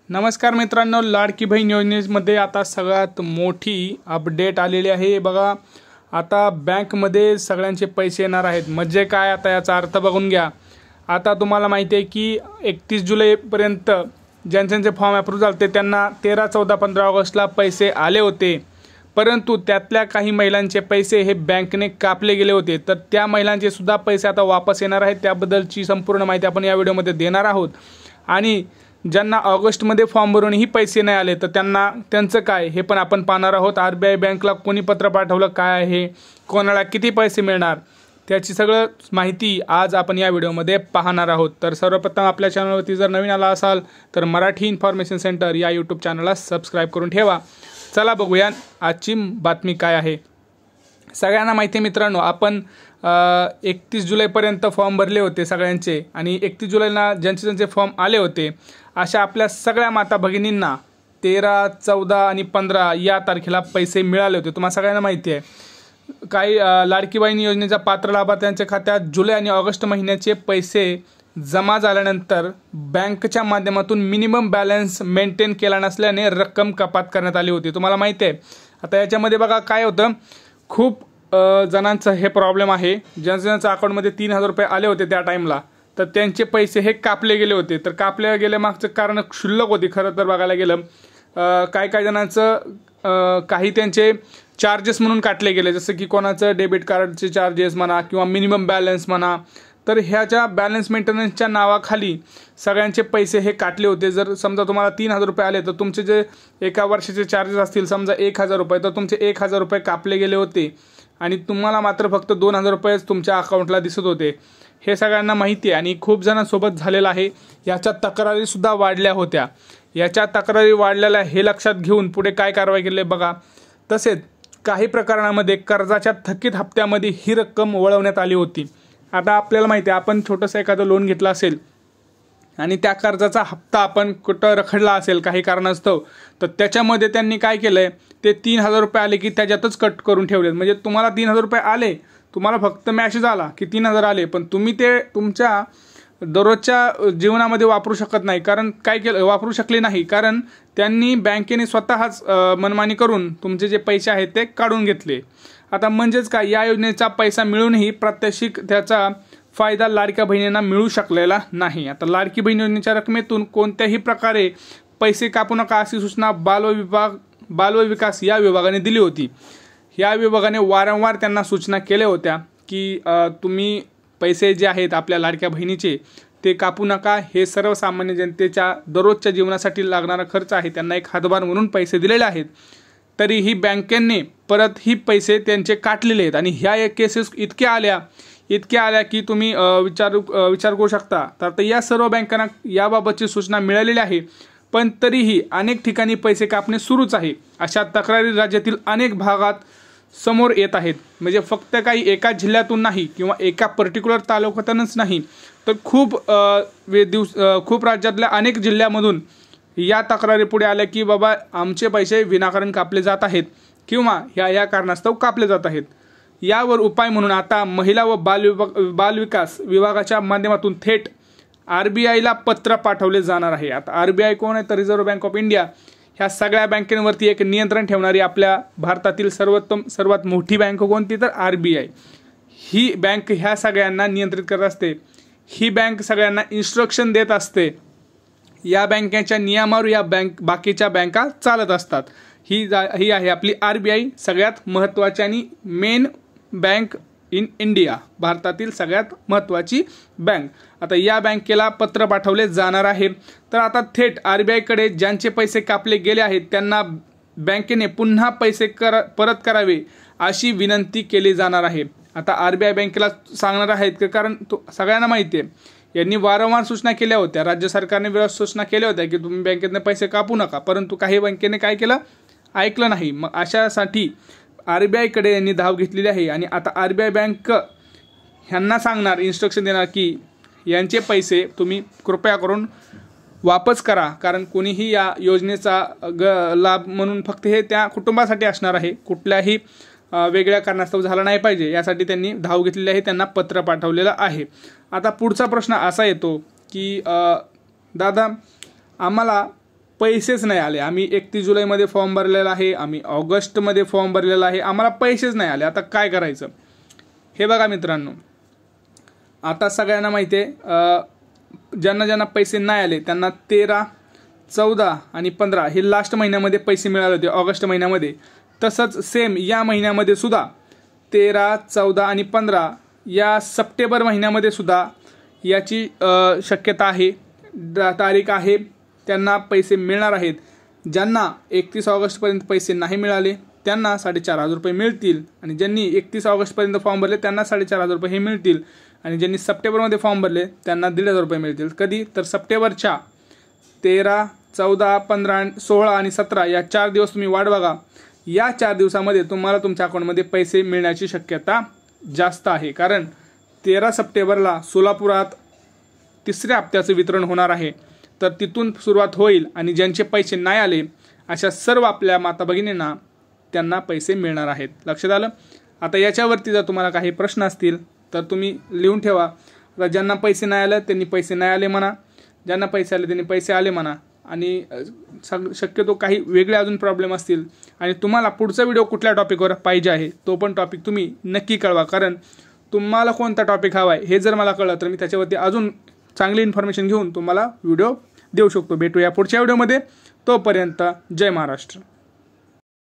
नमस्कार मित्रांनो, लाडकी बहीण योजनेमध्ये आता सगळ्यात मोठी अपडेट आलेली आहे बघा। आता बँकमध्ये सगळ्यांचे पैसे येणार आहेत। म्हणजे काय, आता याचा अर्थ बघून घ्या। आता तुम्हाला माहिती आहे की 31 जुलैपर्यंत ज्यांचे फॉर्म अप्रूव्ह झाले त्यांना 13, 14, 15 ऑगस्टला पैसे आले होते, परंतु त्यातल्या काही महिलांचे पैसे हे बँकेने कापले गेले होते। तर त्या महिलांचे सुद्धा पैसे आता वापस येणार आहेत। त्याबद्दलची संपूर्ण माहिती आपण या व्हिडिओमध्ये देणार आहोत। आणि ज्यांना ऑगस्टमध्ये फॉर्म भरूनही पैसे नाही आले तर त्यांचं काय हे पण आपण पाहणार आहोत। आरबीआय बँकला कोणी पत्र पाठवलं, काय आहे, कोणाला किती पैसे मिळणार, त्याची सगळं माहिती आज आपण या व्हिडिओमध्ये पाहणार आहोत। तर सर्वप्रथम आपल्या चॅनलवरती जर नवीन आला असाल तर मराठी इन्फॉर्मेशन सेंटर या यूट्यूब चॅनलला सबस्क्राईब करून ठेवा। चला बघूया आजची बातमी काय आहे। सगळ्यांना माहिती आहे मित्रांनो, आपण 31 जुलैपर्यंत फॉर्म भरले होते सगळ्यांचे, आणि 31 जुलैला ज्यांचे फॉर्म आले होते अशा आपल्या सगळ्या माता भगिनींना 13, 14 आणि 15 या तारखेला पैसे मिळाले होते। तुम्हाला सगळ्यांना माहिती आहे। काही लाडकी बहीण योजनेच्या पात्र लाभार्थ्यांच्या खात्यात जुलै आणि ऑगस्ट महिन्याचे पैसे जमा झाल्यानंतर बँकेच्या माध्यमातून मिनिमम बॅलन्स मेंटेन केला नसल्याने रक्कम कपात करण्यात आली होती। तुम्हाला माहिती आहे। आता याच्यामध्ये बघा काय होतं, खूप जणांचं हे प्रॉब्लेम आहे। ज्यांच्या अकाउंटमध्ये 3000 रुपये आले होते त्या टाईमला, तर त्यांचे पैसे हे कापले गेले होते। तर कापले गेले मागचं कारण क्षुल्लक होती खरं तर बघायला गेलं। काही जणांचं काही त्यांचे चार्जेस म्हणून काटले गेले, जसं की कोणाचं डेबिट कार्डचे चार्जेस म्हणा किंवा मिनिमम बॅलन्स म्हणा। तर ह्याच्या बॅलन्स मेंटेनन्सच्या नावाखाली सगळ्यांचे पैसे हे काटले होते। जर समजा तुम्हाला 3000 रुपये आले तर तुमचे जे एका वर्षाचे चार्जेस असतील समजा 1000 रुपये, तर तुमचे 1000 रुपये कापले गेले होते आणि तुम्हाला मात्र फक्त 2000 रुपयेच तुमच्या अकाउंटला दिसत होते। हे सगळ्यांना माहिती आहे आणि खूप जणांसोबत झालेलं आहे। याच्या तक्रारीसुद्धा वाढल्या होत्या। याच्या तक्रारी वाढलेल्या हे लक्षात घेऊन पुढे काय कारवाई केली बघा। तसेच काही प्रकरणामध्ये कर्जाच्या थकीत हप्त्यामध्ये ही रक्कम वळवण्यात आली होती। आता आपल्याला माहिती आहे, आपण छोटंसं एखादं लोन घेतलं असेल आणि त्या कर्जाचा हप्ता आपण कुठं रखडला असेल काही कारणास्तव, तर त्याच्यामध्ये त्यांनी काय केलंय, ते 3000 रुपये आले की त्याच्यातच कट करून ठेवलेत। म्हणजे तुम्हाला 3000 रुपये आले, तुम्हाला फक्त मेसेज आला की 3000 आले, पण तुम्ही ते तुमच्या दररोजच्या जीवनामध्ये वापरू शकत नाही। कारण काय केलं, वापरू शकले नाही कारण त्यांनी बँकेने स्वतःच मनमानी करून तुमचे जे पैसे आहेत ते काढून घेतले। आता म्हणजेच काय, या योजनेचा पैसा मिळूनही प्रात्यक्षिक त्याचा फायदा लाडक्या बहिणींना मिळू शकलेला नाही। आता लाडकी बहीण योजनेच्या रकमेतून कोणत्याही प्रकारे पैसे कापू नका अशी सूचना बाल व विकास या विभागाने दिली होती। या विभागाने वारंवार त्यांना सूचना केल्या होत्या की तुम्ही पैसे जे आहेत आपल्या लाडक्या बहिणीचे ते कापू नका। हे सर्वसामान्य जनतेच्या दररोजच्या जीवनासाठी लागणारा खर्च आहे, त्यांना एक हातभार म्हणून पैसे दिलेले आहेत। तरीही बँकेने परत ही पैसे त्यांचे काटलेले आहेत आणि ह्या केसेस इतक्या आल्या की तुम्ही विचार करू शकता। तर या सर्व बँकांना याबाबतची सूचना मिळालेली आहे, पण तरीही अनेक ठिकाणी पैसे कापणे सुरूच आहे। अशा तक्रारी राज्यातील अनेक भागात समोर येत आहेत। म्हणजे फक्त काही एका जिल्ह्यातून नाही किंवा एका पर्टिक्युलर तालुक्यातूनच नाही, तर खूप राज्यातल्या अनेक जिल्ह्यामधून या तक्रारी पुढे आल्या की बाबा आमचे पैसे विनाकारण कापले जात आहेत किंवा या कारणास्तव कापले जात आहेत। यावर उपाय म्हणून आता महिला व बाल विकास विभागाच्या माध्यमातून थेट आरबीआयला पत्र पाठवले जाणार आहे। आता आरबीआय कोण आहे, तर रिझर्व्ह बँक ऑफ इंडिया। ह्या सगळ्या बँकेवरती एक नियंत्रण ठेवणारी आपल्या भारतातील सर्वात मोठी बँक कोणती, तर आरबीआय। ही बँक ह्या सगळ्यांना नियंत्रित करत असते। ही बँक सगळ्यांना इन्स्ट्रक्शन देत असते। या बँकेच्या नियमावर बाकीच्या बँका चालत असतात। ही आहे आपली आरबीआय, सगळ्यात महत्त्वाची आणि मेन बँक इन इंडिया, भारतातील सगळ्यात महत्त्वाची बँक। आता या बँकेला पत्र पाठवले जाणार आहे। तर आता थेट आरबीआयकडे ज्यांचे पैसे कापले गेले आहेत त्यांना बँकेने पुन्हा पैसे परत करावे अशी विनंती केली जाणार आहे। आता आरबीआय बँकेला सांगणार आहेत कारण सगळ्यांना माहिती आहे, यांनी वारंवार सूचना केल्या होत्या। राज्य सरकारने वेळेस सूचना केल्या होत्या की तुम्ही बँकेतनं पैसे कापू नका, परंतु काही बँकेने काय केलं, ऐकलं नाही। मग अशासाठी आरबीआयकडे यांनी धाव घेतलेली आहे आणि आता आरबीआय बँक ह्यांना सांगणार, इन्स्ट्रक्शन देणार की यांचे पैसे तुम्ही कृपया करून वापस करा। कारण कोणीही या योजनेचा लाभ म्हणून फक्त हे त्या कुटुंबासाठी असणार आहे, कुठल्याही वेगळ्या कारणास्तव झाला नाही पाहिजे, यासाठी त्यांनी धाव घेतलेली आहे, त्यांना पत्र पाठवलेलं आहे। आता पुढचा प्रश्न असा येतो की दादा आम्हाला पैसेच नाही आले. आम्ही 31 जुलैमध्ये फॉर्म भरलेला आहे, आम्ही ऑगस्टमध्ये फॉर्म भरलेला आहे, आम्हाला पैसेच नाही आले. आता काय करायचं? हे बघा मित्रांनो, आता सगळ्यांना माहिती आहे ज्यांना ज्यांना पैसे नाही आले त्यांना 13, 14 आणि 15 हे लास्ट महिन्यामध्ये पैसे मिळाले होते ऑगस्ट महिन्यामध्ये. तसंच सेम या महिन्यामध्ये सुद्धा 13, 14 आणि 15 या सप्टेंबर महिन्यामध्ये सुद्धा याची शक्यता आहे, तारीख आहे, त्यांना पैसे मिळणार आहेत. ज्यांना 31 ऑगस्टपर्यंत पैसे नाही मिळाले त्यांना 4,500 रुपये मिळतील आणि ज्यांनी 31 ऑगस्टपर्यंत फॉर्म भरले त्यांना 4,500 रुपये हे मिळतील आणि ज्यांनी सप्टेंबरमध्ये फॉर्म भरले त्यांना 1,500 रुपये मिळतील. कधी? तर सप्टेंबरच्या 13, 14, 15, 16 आणि 17 या 4 दिवस तुम्ही वाट बघा. या 4 दिवसामध्ये तुम्हाला तुमच्या अकाउंटमध्ये पैसे मिळण्याची शक्यता जास्त आहे, कारण 13 सप्टेंबरला सोलापुरात 3ऱ्या हप्त्याचं वितरण होणार आहे. तर तिथून सुरुवात होईल आणि ज्यांचे पैसे नाही आले अशा सर्व आपल्या माता भगिनींना त्यांना पैसे मिळणार आहेत. लक्षात आलं? आता याच्यावरती जर तुम्हाला काही प्रश्न असतील तर तुम्ही लिहून ठेवा. तर ज्यांना पैसे नाही आले त्यांनी पैसे नाही आले म्हणा, ज्यांना पैसे आले त्यांनी पैसे आले म्हणा. आणि शक्यतो काही वेगळे अजून प्रॉब्लेम असतील आणि तुम्हाला पुढचा व्हिडिओ कुठल्या टॉपिकवर पाहिजे आहे तो पण टॉपिक तुम्ही नक्की कळवा, कारण तुम्हाला कोणता टॉपिक हवा आहे हे जर मला कळलं तर मी त्याच्यावरती अजून चांगली इन्फॉर्मेशन घेऊन तुम्हाला व्हिडिओ देऊ शकतो. भेटूया पुढच्या व्हिडिओमध्ये. तोपर्यंत जय महाराष्ट्र.